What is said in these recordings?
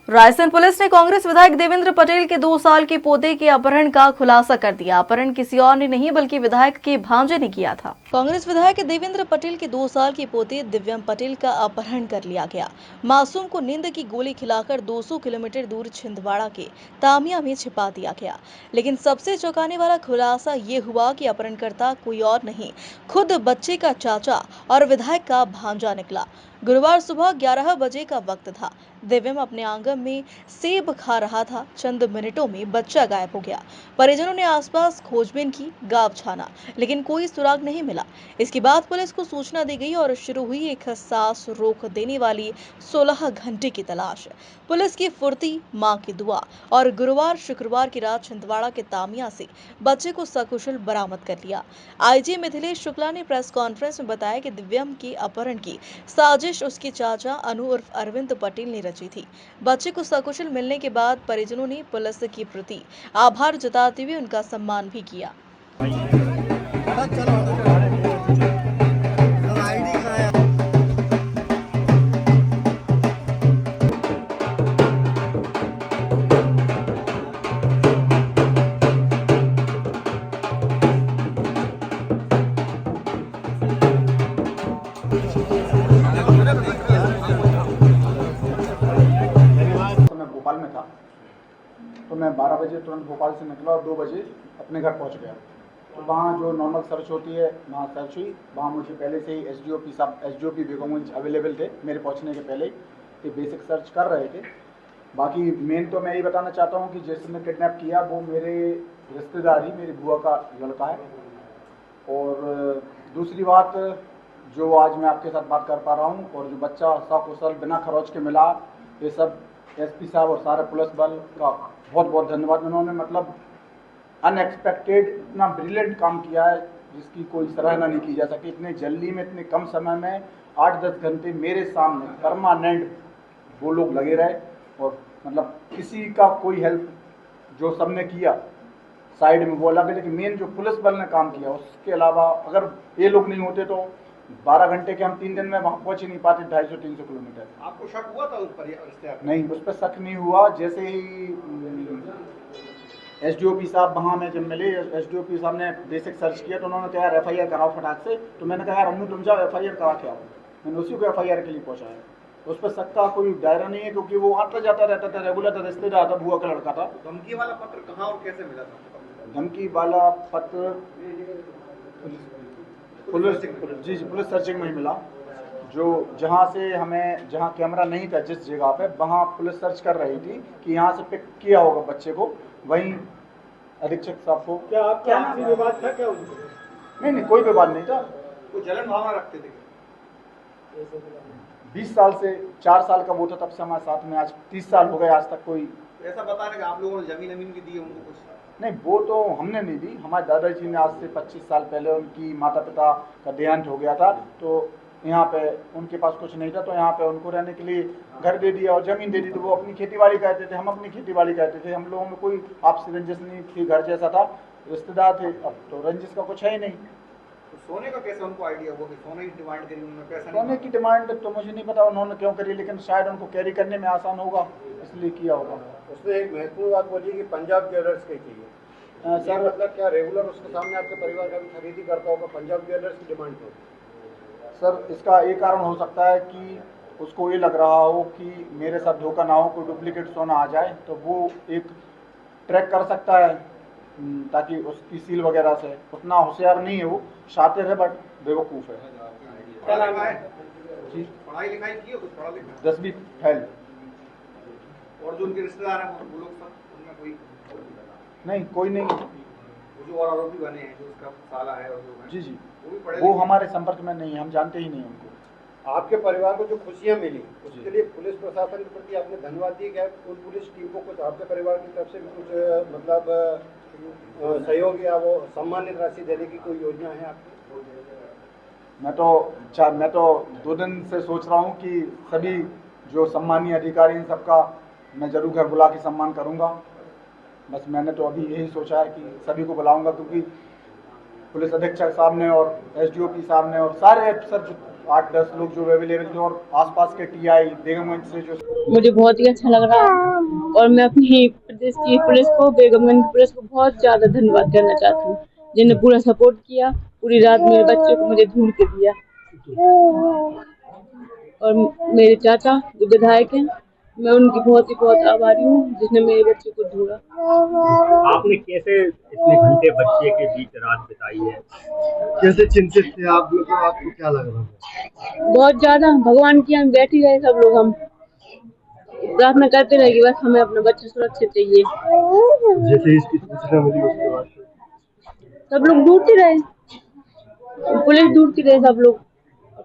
Raisen police ने कांग्रेस विधायक देवेंद्र पटेल के 2 साल के पोते के अपहरण का खुलासा कर दिया। अपहरण किसी और ने नहीं बल्कि विधायक के भांजे ने किया था। कांग्रेस विधायक देवेंद्र पटेल के 2 साल के पोते दिव्यम पटेल का अपहरण कर लिया गया। मासूम को नींद की गोली खिलाकर 200 किलोमीटर दूर छिंदवाड़ा के तामिया में छिपा दिया गया। लेकिन सबसे चौंकाने वाला खुलासा ये हुआ कि अपहरणकर्ता कोई और नहीं, खुद बच्चे का चाचा और विधायक का भांजा निकला। गुरुवार सुबह 11 बजे का वक्त था। दिव्यम अपने आंगन में सेब खा रहा था। चंद मिनटों में बच्चा गायब हो गया। परिजनों ने आसपास खोजबीन की, गाँव छाना, लेकिन कोई सुराग नहीं मिला। इसके बाद पुलिस को सूचना दी गई और शुरू हुई एक सांस रोक देने वाली 16 घंटे की तलाश। पुलिस की फुर्ती, मां की दुआ और गुरुवार शुक्रवार की रात छिंदवाड़ा के तामिया से बच्चे को सकुशल बरामद कर लिया। आईजी मिथिलेश शुक्ला ने प्रेस कॉन्फ्रेंस में बताया कि दिव्यम के अपहरण की साजिश उसके चाचा अनु उर्फ अरविंद पटेल ने रची थी। बच्चे को सकुशल मिलने के बाद परिजनों ने पुलिस के प्रति आभार जताते हुए उनका सम्मान भी किया। भोपाल में था तो मैं 12 बजे तुरंत भोपाल से निकला और 2 बजे अपने घर पहुंच गया। तो वहाँ जो नॉर्मल सर्च होती है वहाँ सर्च हुई। वहाँ मुझे पहले से ही एसडीओपी बेगमगंज अवेलेबल थे। मेरे पहुँचने के पहले ये बेसिक सर्च कर रहे थे। बाकी मेन तो मैं ये बताना चाहता हूँ कि जिसने किडनैप किया वो मेरे रिश्तेदार ही, मेरी बुआ का लड़का है। और दूसरी बात, जो आज मैं आपके साथ बात कर पा रहा हूँ और जो बच्चा सकुशल बिना खरोच के मिला, ये सब एसपी साहब और सारे पुलिस बल का बहुत बहुत धन्यवाद। उन्होंने मतलब अनएक्सपेक्टेड इतना ब्रिलियंट काम किया है जिसकी कोई सराहना नहीं की जा सकती। इतने जल्दी में, इतने कम समय में 8-10 घंटे मेरे सामने परमानेंट वो लोग लगे रहे और मतलब किसी का कोई हेल्प जो सबने किया साइड में वो अलग है, लेकिन मेन जो पुलिस बल ने काम किया उसके अलावा अगर ये लोग नहीं होते तो 12 घंटे के हम 3 दिन में वहाँ पहुँच ही नहीं पाते। 250-300 किलोमीटर। आपको शक हुआ था उस पर? नहीं, उस पर शक नहीं हुआ। जैसे ही एसडीओपी साहब वहाँ में जब मिले, एसडीओपी साहब ने बेसिक सर्च किया तो उन्होंने कहा यार एफआईआर कराओ फटाक से। तो मैंने कहा यार अन्नू तुम जाओ एफआईआर करा के आओ। मैंने उसी को एफआईआर के लिए पहुँचाया। उस पर शक का कोई दायरा नहीं है क्योंकि वो आता जाता रहता था, रेगुलर था, रिश्तेदार था, बुआ का लड़का था। धमकी वाला पत्र कहाँ और कैसे मिला था? धमकी वाला पत्र पुलिस सर्चिंग में ही मिला। जो जहाँ कैमरा नहीं था, जिस जगह पे वहाँ पुलिस सर्च कर रही थी कि यहाँ से पिक किया होगा बच्चे को, वहीं अधीक्षक साहब को। क्या आपका आपसी विवाद था क्या उनको? नहीं, कोई विवाद नहीं था। वो जलन भावना रखते थे? 20 साल से 4 साल का वो था तब से हमारे साथ में, आज 30 साल हो गए, आज तक कोई ऐसा बता रहे कि आप लोगों ने जमीन भी दी है उनको कुछ? नहीं, वो तो हमने नहीं दी। हमारे दादाजी ने आज से 25 साल पहले उनकी माता पिता का देहांत हो गया था, तो यहाँ पे उनके पास कुछ नहीं था, तो यहाँ पे उनको रहने के लिए घर दे दिया और ज़मीन दे दी। तो वो अपनी खेतीबाड़ी करते थे, हम अपनी खेतीबाड़ी करते थे। हम लोगों में कोई आपसी रंजिश नहीं थी, घर जैसा था, रिश्तेदार थे। अब तो रंजिश का कुछ है ही नहीं। तो सोने का कैसे उनको आइडिया हुआ कि सोने की डिमांड करी उन्होंने? पैसा सोने की डिमांड तो मुझे नहीं पता उन्होंने क्यों करी, लेकिन शायद उनको कैरी करने में आसान होगा इसलिए किया होगा। उसने एक महत्वपूर्ण बात बोली कि पंजाब ज्वेलर्स की चाहिए सर, मतलब क्या रेगुलर उसके सामने आपके परिवार का भी खरीदी करता होगा पंजाब ज्वेलर्स की डिमांड पर? सर, इसका एक कारण हो सकता है कि उसको ये लग रहा हो कि मेरे साथ धोखा ना हो, कोई डुप्लीकेट सोना आ जाए तो वो एक ट्रैक कर सकता है ताकि उसकी सील वगैरह से। उतना होशियार नहीं है वो, शातिर है बट बेवकूफ़ है। क्या नाम है जी, पढ़ाई लिखाई की हो? कुछ पढ़ा लिखा? 10वीं फेल। और जो उनके रिश्तेदार हैं वो लोग सब, उनमें कोई नहीं, कोई नहीं। वो जो और आरोपी बने हैं, जो उसका साला है और जो जी वो भी पढ़े वो लिखे? हमारे संपर्क में नहीं है, हम जानते ही नहीं उनको। आपके परिवार को जो खुशियां मिली उसके लिए पुलिस प्रशासन के प्रति आपने धन्यवाद दिया। क्या उन पुलिस टीम को कुछ आपके परिवार की तरफ से भी कुछ मतलब सहयोग या वो सम्मानित राशि देने की कोई योजना है आपकी? मैं तो 2 दिन से सोच रहा हूँ कि सभी जो सम्मानीय अधिकारी इन सबका मैं जरूर घर बुला के सम्मान करूँगा। बस मैंने तो अभी यही सोचा है कि सभी को बुलाऊंगा, क्योंकि पुलिस अधीक्षक साहब ने और एसडीओपी साहब ने और सारे अफसर 8-10 लोग जो अवेलेबल थे और आसपास के टीआई बेगमगंज से जो मुझे बहुत ही अच्छा लग रहा है और मैं अपनी प्रदेश की पुलिस को, बेगमगंज की पुलिस को बहुत ज़्यादा धन्यवाद करना चाहती हूँ, जिन्होंने पूरा सपोर्ट किया। पूरी रात मेरे बच्चे को मुझे ढूंढ के दिया और मेरे चाचा जो विधायक हैं, मैं उनकी बहुत आभारी हूँ जिसने मेरे बच्चे को ढूंढा। आपने कैसे इतने घंटे बच्चे के बीच रात बिताई है? कैसे चिंतित थे आप लोग? आपको क्या लग रहा था? बहुत ज़्यादा भगवान की हम बैठ ही रहे सब लोग, हम प्रार्थना करते रहे कि बस हमें अपना बच्चा सुरक्षित चाहिए। जैसे इसकी सूचना मिली उसके बाद सब लोग ढूंढते रहे, पुलिस ढूंढती रहे, सब लोग,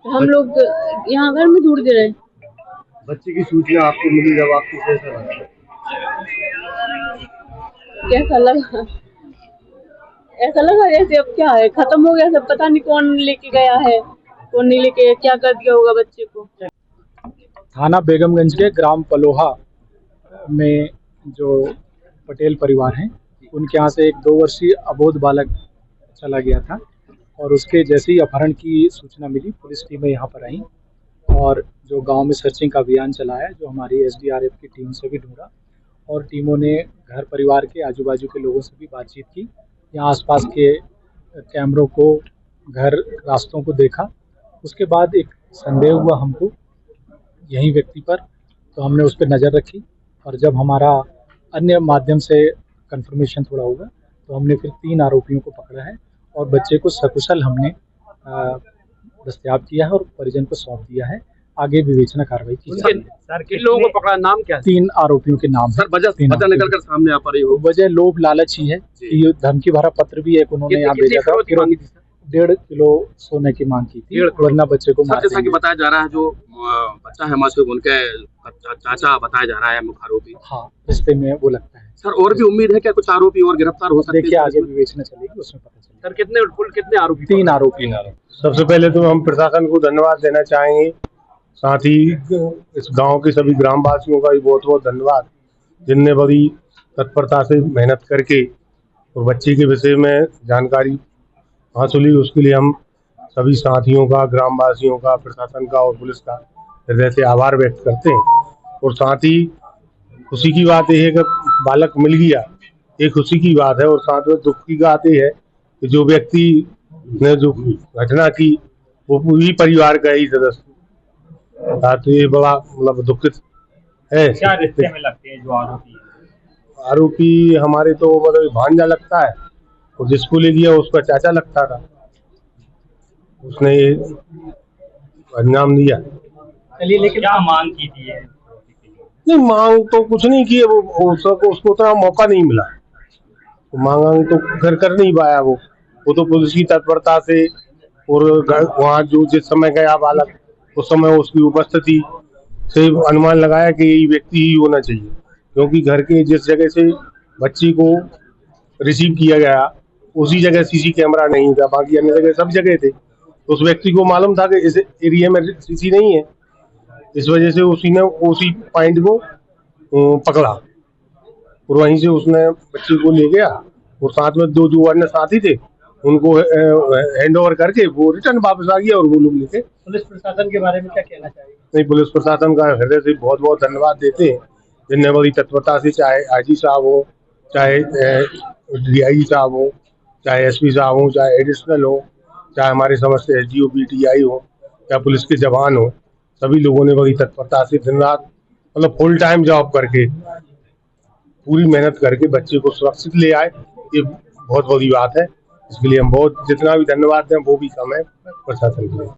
हम लोग यहाँ घर में ढूंढते रहे। बच्चे की सूचना आपको मिली जब आपको कैसा लगा? कैसा लगा? ऐसा लगा जैसे अब क्या है, खत्म हो गया सब, पता नहीं कौन लेके गया है, कौन नहीं लेके गया, क्या कर दिया होगा बच्चे को। थाना बेगमगंज के ग्राम पलोहा में जो पटेल परिवार हैं, उनके यहाँ से एक 2 वर्षीय अबोध बालक चला गया था और उसके जैसे ही अपहरण की सूचना मिली, पुलिस टीमें यहाँ पर आई और जो गांव में सर्चिंग का अभियान चलाया, जो हमारी एसडीआरएफ की टीम से भी ढूंढा और टीमों ने घर परिवार के आजू बाजू के लोगों से भी बातचीत की। यहाँ आसपास के कैमरों को, घर, रास्तों को देखा। उसके बाद एक संदेह हुआ हमको यही व्यक्ति पर, तो हमने उस पर नज़र रखी और जब हमारा अन्य माध्यम से कंफर्मेशन थोड़ा होगा तो हमने फिर 3 आरोपियों को पकड़ा है और बच्चे को सकुशल हमने दस्तयाब किया है और परिजन को सौंप दिया है। आगे विवेचना कार्रवाई की जाएगी। सर किन लोगों को पकड़ा, नाम क्या है? 3 आरोपियों के नाम सर वजह निकल कर सामने आ पा रही हो? वजह लोभ लालच ही है कि ये धमकी भरा पत्र भी एक उन्होंने यहाँ भेजा था। 1.5 किलो सोने की मांग की थी, वरना बच्चे को मार जैसा कि बताया जा रहा है, जो बच्चा है मासूम, उनके चाचा बताया जा रहा है मुख्य आरोपी। हाँ, रिश्ते में वो लगता है। सर और भी उम्मीद है क्या कुछ आरोपी और गिरफ्तार हो सकते हैं? देखिए आगे विवेचना चलेगी, उसमें पता चलेगा। सर कुल कितने आरोपी? 3 आरोपी। सबसे पहले तो हम प्रशासन को धन्यवाद देना चाहेंगे, साथ ही इस गांव के सभी ग्रामवासियों का भी बहुत बहुत धन्यवाद, जिनने बड़ी तत्परता से मेहनत करके और बच्चे के विषय में जानकारी हासिल हुई। उसके लिए हम सभी साथियों का, ग्रामवासियों का, प्रशासन का और पुलिस का हृदय से आभार व्यक्त करते हैं। और साथ ही खुशी की बात यह है कि बालक मिल गया, ये खुशी की बात है। और साथ में दुख की बात यह है कि जो व्यक्ति ने जो घटना की वो पूरी परिवार का ही सदस्य, तो ये बड़ा मतलब दुखित है। क्या रिश्ते में लगते हैं जो आरोपी? हमारे तो मतलब भांजा लगता है और जिसको ले लिया उसका चाचा लगता था, उसने ये अंजाम दिया। चलिए, लेकिन क्या मांग की थी? नहीं, मांग तो कुछ नहीं की, उसको उतना मौका नहीं मिला, तो मांग तो कर नहीं पाया वो तो पुलिस की तत्परता से और वहाँ जो जिस समय गया बालक, उस समय उसकी उपस्थिति से अनुमान लगाया कि यही व्यक्ति ही होना चाहिए, क्योंकि घर के जिस जगह से बच्ची को रिसीव किया गया उसी जगह सीसी कैमरा नहीं था, बाकी अन्य जगह सब जगह थे। तो उस व्यक्ति को मालूम था कि इस एरिया में सीसी नहीं है, इस वजह से उसी पॉइंट को पकड़ा और वहीं से उसने बच्ची को ले गया और साथ में 2 जो अन्य साथी थे उनको हैंड ओवर करके वो रिटर्न वापस आ गया और वो लोग लेके। पुलिस प्रशासन के बारे में क्या कहना चाहिए? नहीं, पुलिस प्रशासन का हृदय से बहुत बहुत धन्यवाद देते हैं, जिनने बड़ी तत्परता से, चाहे आईजी साहब हो, चाहे डीआईजी साहब हो, चाहे एसपी साहब हो, चाहे एडिशनल हो, चाहे हमारे समस्त एसडीओ बीटीआई हो, या पुलिस के जवान हो, सभी लोगों ने बड़ी तत्परता से दिन रात मतलब फुल टाइम जॉब करके, पूरी मेहनत करके बच्चे को सुरक्षित ले आए। ये बहुत बड़ी बात है, इसके लिए हम बहुत जितना भी धन्यवाद दें वो भी कम है प्रशासन के लिए।